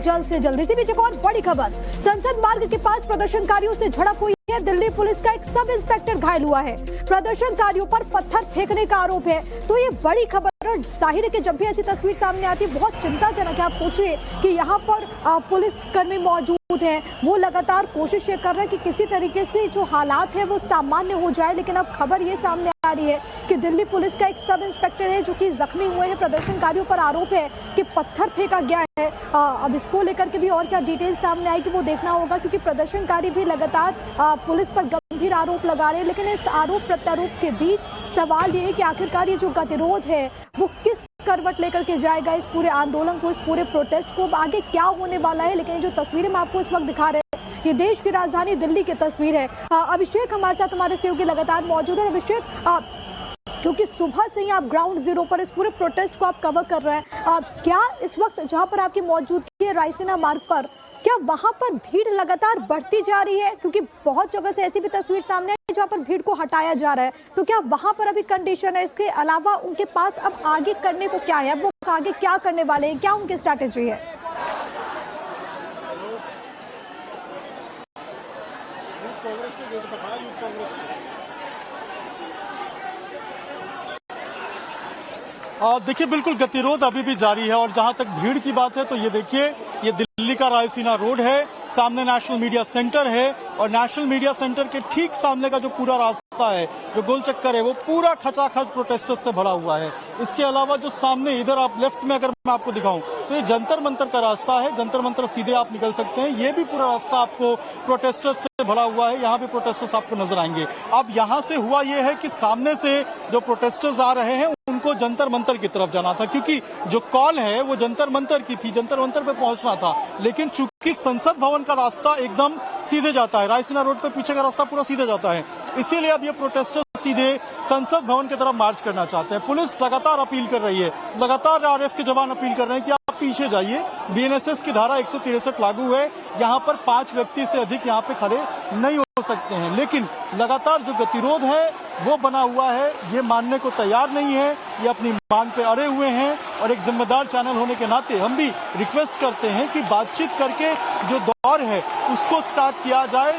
जल्द से जल्द। इसी बीच एक और बड़ी खबर, संसद मार्ग के पास प्रदर्शनकारियों से झड़प हुई है। दिल्ली पुलिस का एक सब इंस्पेक्टर घायल हुआ है। प्रदर्शनकारियों पर पत्थर फेंकने का आरोप है। तो ये बड़ी खबर, और जाहिर है कि जब भी ऐसी तस्वीर सामने आती है बहुत चिंताजनक है। आप सोचिए कि यहाँ पर पुलिस कर्मी मौजूद हैं, वो लगातार कोशिश ये कर रहे हैं कि किसी तरीके से जो हालात है वो सामान्य हो जाए। लेकिन अब खबर ये सामने आ रही है कि दिल्ली पुलिस का एक सब इंस्पेक्टर है जो कि जख्मी हुए हैं। प्रदर्शनकारियों पर आरोप है कि पत्थर फेंका गया है। अब इसको लेकर के भी और क्या डिटेल सामने आएगी वो देखना होगा, क्योंकि प्रदर्शनकारी भी लगातार पुलिस पर गंभीर आरोप लगा रहे हैं। लेकिन इस आरोप प्रत्यारोप के बीच सवाल ये है कि आखिरकार ये जो गतिरोध है वो किस करवट लेकर के जाएगा इस पूरे आंदोलन को, इस पूरे प्रोटेस्ट को, आगे क्या होने वाला है। लेकिन जो तस्वीरें मैं आपको इस वक्त दिखा रहे हैं ये देश की राजधानी दिल्ली की तस्वीर है। अभिषेक हमारे साथ हमारे सहयोगी लगातार मौजूद है। अभिषेक, क्योंकि सुबह से ही आप ग्राउंड जीरो पर इस पूरे प्रोटेस्ट को आप कवर कर रहे हैं, क्या इस वक्त जहां पर आपकी मौजूदगी है रायसीना मार्ग पर, क्या वहां पर भीड़ लगातार बढ़ती जा रही है? क्योंकि बहुत जगह से ऐसी भी तस्वीर सामने है जहां पर भीड़ को हटाया जा रहा है। तो क्या वहां पर अभी कंडीशन है? इसके अलावा उनके पास अब आगे करने को क्या है? वो आगे क्या करने वाले हैं? क्या उनकी स्ट्रैटेजी है? देखिए, बिल्कुल गतिरोध अभी भी जारी है। और जहां तक भीड़ की बात है तो ये देखिए, ये दिल्ली का रायसीना रोड है, सामने नेशनल मीडिया सेंटर है, और नेशनल मीडिया सेंटर के ठीक सामने का जो पूरा रास्ता है, जो गोल चक्कर है, वो पूरा खचाखच प्रोटेस्टर्स से भरा हुआ है। इसके अलावा जो सामने इधर आप लेफ्ट में अगर मैं आपको दिखाऊं तो ये जंतर मंतर का रास्ता है। जंतर मंतर सीधे आप निकल सकते हैं। ये भी पूरा रास्ता आपको प्रोटेस्टर्स से भरा हुआ है। यहाँ भी प्रोटेस्टर्स आपको नजर आएंगे। अब यहाँ से हुआ ये है कि सामने से जो प्रोटेस्टर्स आ रहे हैं उनको जंतर मंतर की तरफ जाना था, क्योंकि जो कॉल है वो जंतर मंतर की थी, जंतर मंतर पे पहुंचना था। लेकिन चूंकि संसद भवन का रास्ता एकदम सीधे जाता है, रायसीना रोड पे पीछे का रास्ता पूरा सीधे जाता है, इसीलिए अब ये प्रोटेस्टर्स सीधे संसद भवन की तरफ मार्च करना चाहते हैं। पुलिस लगातार अपील कर रही है, लगातार आरएफ के जवान अपील कर रहे हैं कि आप पीछे जाइए। बीएनएसएस की धारा 163 लागू है, यहाँ पर 5 व्यक्ति से अधिक यहाँ पे खड़े नहीं हो सकते हैं। लेकिन लगातार जो गतिरोध है वो बना हुआ है, ये मानने को तैयार नहीं है, ये अपनी मांग पे अड़े हुए हैं। और एक जिम्मेदार चैनल होने के नाते हम भी रिक्वेस्ट करते हैं कि बातचीत करके जो दौर है उसको स्टार्ट किया जाए।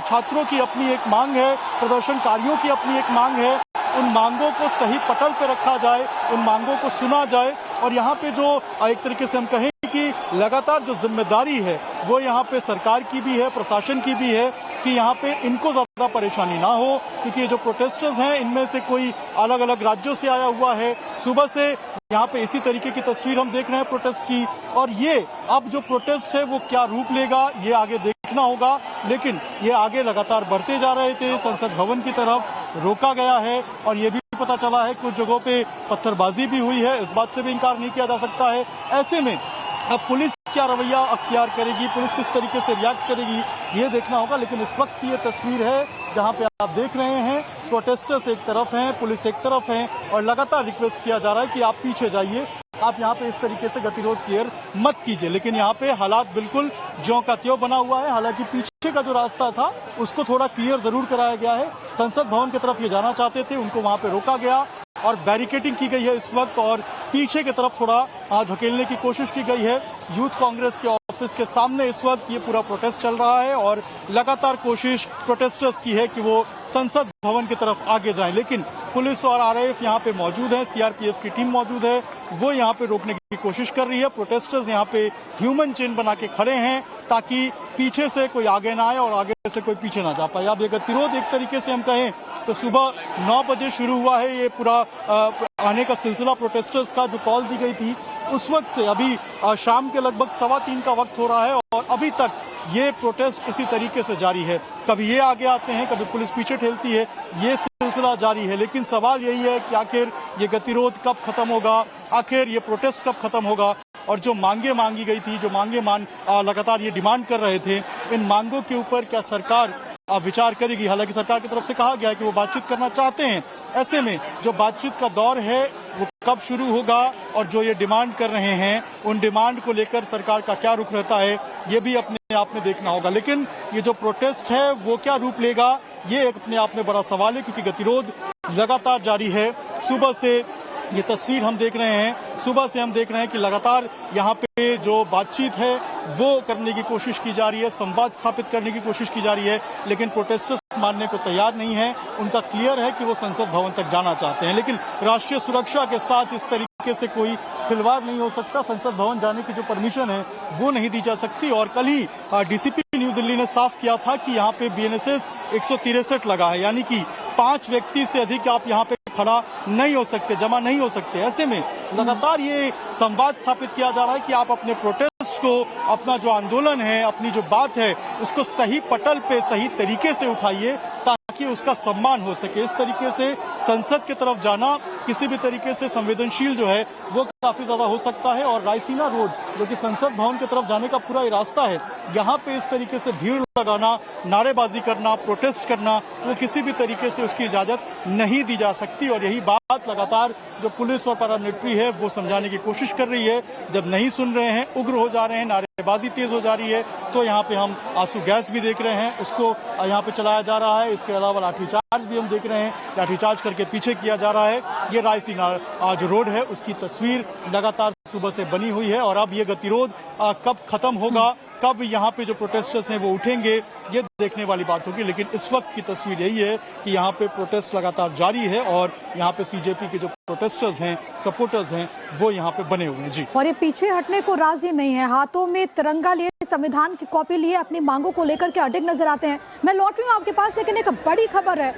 छात्रों की अपनी एक मांग है, प्रदर्शनकारियों की अपनी एक मांग है, उन मांगों को सही पटल पे रखा जाए, उन मांगों को सुना जाए। और यहाँ पे जो एक तरीके से हम कहें कि लगातार जो जिम्मेदारी है वो यहाँ पे सरकार की भी है, प्रशासन की भी है, कि यहाँ पे इनको ज्यादा परेशानी ना हो। क्योंकि ये जो प्रोटेस्टर्स हैं इनमें से कोई अलग अलग राज्यों से आया हुआ है। सुबह से यहाँ पे इसी तरीके की तस्वीर हम देख रहे हैं प्रोटेस्ट की। और ये अब जो प्रोटेस्ट है वो क्या रूप लेगा ये आगे देखना होगा। लेकिन ये आगे लगातार बढ़ते जा रहे थे, संसद भवन की तरफ रोका गया है। और ये भी पता चला है कुछ जगहों पे पत्थरबाजी भी हुई है, इस बात से भी इनकार नहीं किया जा सकता है। ऐसे में अब पुलिस क्या रवैया अख्तियार करेगी, पुलिस किस तरीके से रिएक्ट करेगी, ये देखना होगा। लेकिन इस वक्त की ये तस्वीर है जहां पे आप देख रहे हैं प्रोटेस्टर्स एक तरफ हैं, पुलिस एक तरफ है, और लगातार रिक्वेस्ट किया जा रहा है कि आप पीछे जाइए, आप यहाँ पे इस तरीके से गतिरोध क्लियर मत कीजिए। लेकिन यहाँ पे हालात बिल्कुल ज्यों का त्यों बना हुआ है। हालांकि पीछे का जो रास्ता था उसको थोड़ा क्लियर जरूर कराया गया है। संसद भवन की तरफ ये जाना चाहते थे, उनको वहां पे रोका गया और बैरिकेडिंग की गई है इस वक्त, और पीछे की तरफ थोड़ा धकेलने की कोशिश की गई है। यूथ कांग्रेस के ऑफिस के सामने इस वक्त ये पूरा प्रोटेस्ट चल रहा है, और लगातार कोशिश प्रोटेस्टर्स की है कि वो संसद भवन की तरफ आगे जाएं। लेकिन पुलिस और आरएएफ यहाँ पे मौजूद है, सीआरपीएफ की टीम मौजूद है, वो यहाँ पे रोकने की कोशिश कर रही है। प्रोटेस्टर्स यहाँ पे ह्यूमन चेन बना के खड़े हैं ताकि पीछे से कोई आगे ना आए और आगे से कोई पीछे ना जा पाए। अब ये गतिरोध एक तरीके से हम कहें तो सुबह 9 बजे शुरू हुआ है ये पूरा आने का सिलसिला प्रोटेस्टर्स का। जो कॉल दी गई थी उस वक्त से अभी शाम के लगभग 3:15 का वक्त हो रहा है, और अभी तक ये प्रोटेस्ट इसी तरीके से जारी है। कभी ये आगे आते हैं, कभी पुलिस पीछे ठेलती है, ये सिलसिला जारी है। लेकिन सवाल यही है कि आखिर ये गतिरोध कब खत्म होगा, आखिर ये प्रोटेस्ट कब खत्म होगा, और जो मांगे मांगी गई थी, जो मांगे लगातार ये डिमांड कर रहे थे, इन मांगों के ऊपर क्या सरकार विचार करेगी। हालांकि सरकार की तरफ से कहा गया है कि वो बातचीत करना चाहते हैं। ऐसे में जो बातचीत का दौर है वो कब शुरू होगा, और जो ये डिमांड कर रहे हैं उन डिमांड को लेकर सरकार का क्या रुख रहता है, ये भी अपने आप में देखना होगा। लेकिन ये जो प्रोटेस्ट है वो क्या रूप लेगा, ये एक अपने आप में बड़ा सवाल है, क्योंकि गतिरोध लगातार जारी है। सुबह से ये तस्वीर हम देख रहे हैं, सुबह से हम देख रहे हैं कि लगातार यहाँ पे जो बातचीत है वो करने की कोशिश की जा रही है, संवाद स्थापित करने की कोशिश की जा रही है, लेकिन प्रोटेस्टर्स मानने को तैयार नहीं है। उनका क्लियर है कि वो संसद भवन तक जाना चाहते हैं, लेकिन राष्ट्रीय सुरक्षा के साथ इस तरीके से कोई खिलवाड़ नहीं हो सकता। संसद भवन जाने की जो परमिशन है वो नहीं दी जा सकती। और कल ही डीसीपी न्यू दिल्ली ने साफ किया था कि यहाँ पे बीएनएसएस 163 लगा है, यानी कि 5 व्यक्ति से अधिक आप यहाँ पे खड़ा नहीं हो सकते, जमा नहीं हो सकते। ऐसे में लगातार ये संवाद स्थापित किया जा रहा है कि आप अपने प्रोटेस्ट को, अपना जो आंदोलन है, अपनी जो बात है, उसको सही पटल पे सही तरीके से उठाइए ताकि उसका सम्मान हो सके। इस तरीके से संसद की तरफ जाना किसी भी तरीके से संवेदनशील जो है वो काफी ज्यादा हो सकता है। और रायसीना रोड जो कि संसद भवन की तरफ जाने का पूरा ये रास्ता है, यहाँ पे इस तरीके से भीड़ लगाना, नारेबाजी करना, प्रोटेस्ट करना, वो किसी भी तरीके से उसकी इजाजत नहीं दी जा सकती। और यही बात लगातार जो पुलिस और पैरामिलिट्री है वो समझाने की कोशिश कर रही है। जब नहीं सुन रहे हैं, उग्र हो जा रहे हैं, नारेबाजी तेज हो जा रही है, तो यहाँ पे हम आंसू गैस भी देख रहे हैं, उसको यहाँ पे चलाया जा रहा है। इसके अलावा लाठीचार्ज भी हम देख रहे हैं, लाठीचार्ज करके पीछे किया जा रहा है। ये रायसीना जो रोड है उसकी तस्वीर लगातार सुबह से बनी हुई है। और अब ये गतिरोध कब खत्म होगा, कब यहाँ पे जो प्रोटेस्टर्स हैं वो उठेंगे, ये देखने वाली बात होगी। लेकिन इस वक्त की तस्वीर यही है कि यहाँ पे प्रोटेस्ट लगातार जारी है और यहाँ पे सीजेपी के जो प्रोटेस्टर्स हैं, सपोर्टर्स हैं, वो यहाँ पे बने हुए हैं। जी, और ये पीछे हटने को राजी नहीं है, हाथों में तिरंगा लिए, संविधान की कॉपी लिए अपनी मांगों को लेकर के अडिग नजर आते हैं। मैं लौट रही हूँ आपके पास, लेकिन एक बड़ी खबर है,